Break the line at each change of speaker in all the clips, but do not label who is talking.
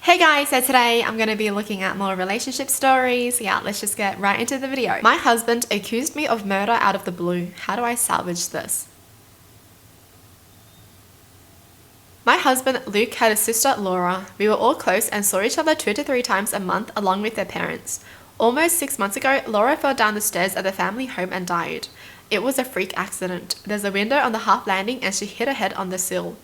Hey guys, so today I'm going to be looking at more relationship stories. Yeah, let's just get right into the video. My husband accused me of murder out of the blue. How do I salvage this? My husband Luke had a sister Laura. We were all close and saw each other 2 to 3 times a month along with their parents. Almost 6 months ago, Laura fell down the stairs at the family home and died. It was a freak accident. There's a window on the half landing and she hit her head on the sill.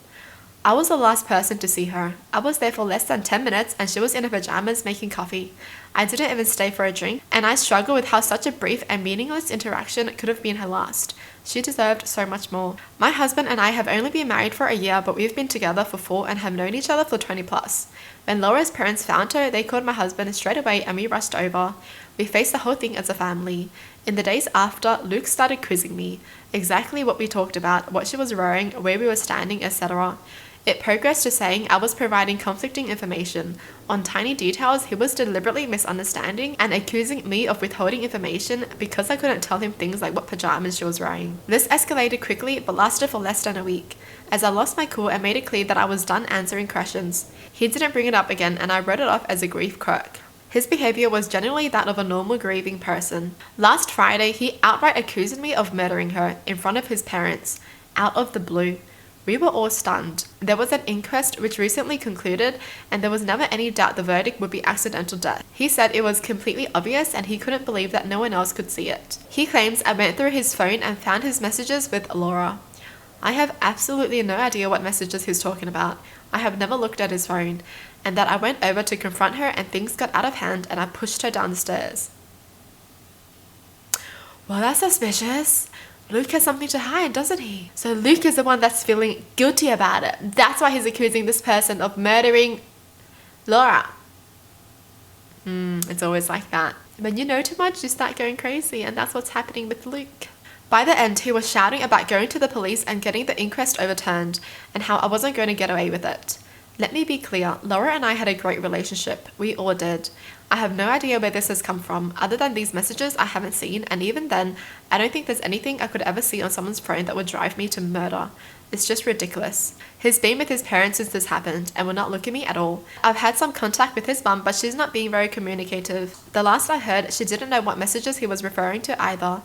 I was the last person to see her. I was there for less than 10 minutes and she was in her pajamas making coffee. I didn't even stay for a drink, and I struggle with how such a brief and meaningless interaction could have been her last. She deserved so much more. My husband and I have only been married for a year, but we've been together for 4 and have known each other for 20 plus. When Laura's parents found her, they called my husband straight away and we rushed over. We faced the whole thing as a family. In the days after, Luke started quizzing me. Exactly what we talked about, what she was wearing, where we were standing, etc. It progressed to saying I was providing conflicting information. On tiny details, he was deliberately misunderstanding and accusing me of withholding information because I couldn't tell him things like what pajamas she was wearing. This escalated quickly but lasted for less than a week, as I lost my cool and made it clear that I was done answering questions. He didn't bring it up again and I wrote it off as a grief quirk. His behavior was generally that of a normal grieving person. Last Friday, he outright accused me of murdering her in front of his parents, out of the blue. We were all stunned. There was an inquest which recently concluded, and there was never any doubt the verdict would be accidental death. He said it was completely obvious and he couldn't believe that no one else could see it. He claims I went through his phone and found his messages with Laura. I have absolutely no idea what messages he's talking about. I have never looked at his phone, and that I went over to confront her and things got out of hand and I pushed her down the stairs. Well, that's suspicious. Luke has something to hide, doesn't he? So Luke is the one that's feeling guilty about it. That's why he's accusing this person of murdering Laura. It's always like that. When you know too much, you start going crazy, and that's what's happening with Luke. By the end, he was shouting about going to the police and getting the inquest overturned, and how I wasn't going to get away with it. Let me be clear, Laura and I had a great relationship. We all did. I have no idea where this has come from, other than these messages I haven't seen, and even then, I don't think there's anything I could ever see on someone's phone that would drive me to murder. It's just ridiculous. He's been with his parents since this happened, and will not look at me at all. I've had some contact with his mum, but she's not being very communicative. The last I heard, she didn't know what messages he was referring to either.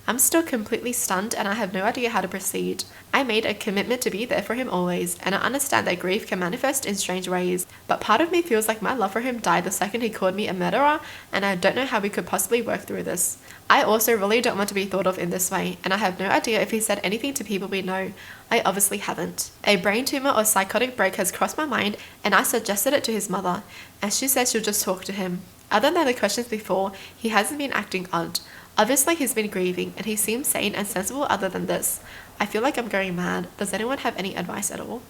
I'm still completely stunned and I have no idea how to proceed. I made a commitment to be there for him always, and I understand that grief can manifest in strange ways, but part of me feels like my love for him died the second he called me a murderer, and I don't know how we could possibly work through this. I also really don't want to be thought of in this way, and I have no idea if he said anything to people we know. I obviously haven't. A brain tumor or psychotic break has crossed my mind, and I suggested it to his mother, and she says she'll just talk to him. Other than the questions before, he hasn't been acting odd. Obviously he's been grieving and he seems sane and sensible other than this. I feel like I'm going mad. Does anyone have any advice at all?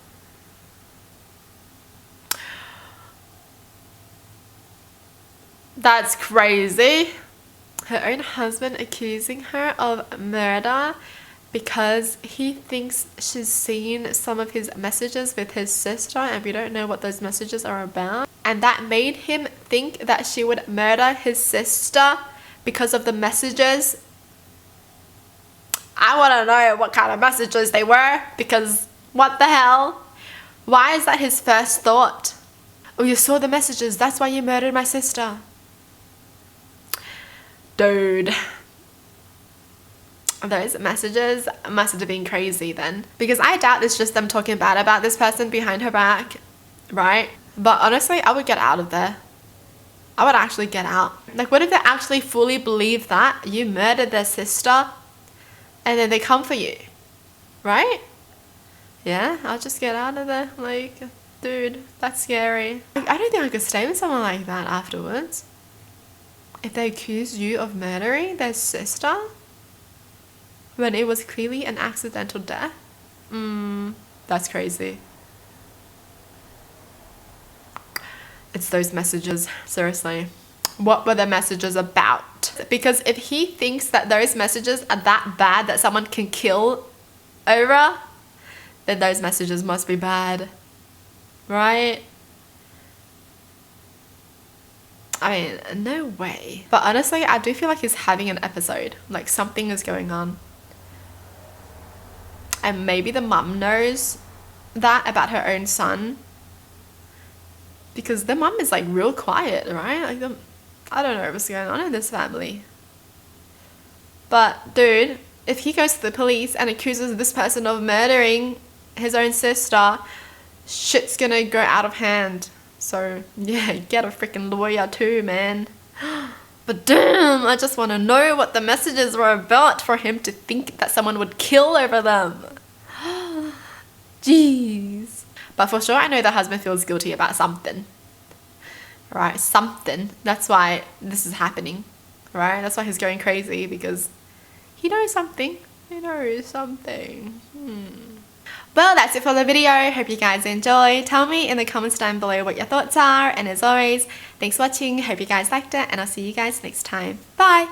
That's crazy. Her own husband accusing her of murder because he thinks she's seen some of his messages with his sister and we don't know what those messages are about. And that made him think that she would murder his sister because of the messages. I want to know what kind of messages they were, because what the hell? Why is that his first thought? Oh, you saw the messages, that's why you murdered my sister. Dude. Those messages must have been crazy then, because I doubt it's just them talking bad about this person behind her back, right? But honestly, I would get out of there. I would actually get out. Like, what if they actually fully believe that you murdered their sister and then they come for you, right? Yeah, I'll just get out of there. Like, dude, that's scary. Like, I don't think I could stay with someone like that afterwards. If they accuse you of murdering their sister when it was clearly an accidental death, that's crazy. It's those messages, seriously. What were the messages about? Because if he thinks that those messages are that bad that someone can kill over, then those messages must be bad, right? I mean, no way. But honestly, I do feel like he's having an episode. Like, something is going on. And maybe the mum knows that about her own son, Because the mum is like real quiet, right? Like I don't know what's going on in this family. But dude, if he goes to the police and accuses this person of murdering his own sister, shit's gonna go out of hand. So yeah, get a freaking lawyer too, man. But damn, I just want to know what the messages were about for him to think that someone would kill over them. Jeez. But for sure, I know the husband feels guilty about something. Right? Something. That's why this is happening. Right? That's why he's going crazy, because he knows something. He knows something. Well, that's it for the video. Hope you guys enjoyed. Tell me in the comments down below what your thoughts are. And as always, thanks for watching. Hope you guys liked it. And I'll see you guys next time. Bye.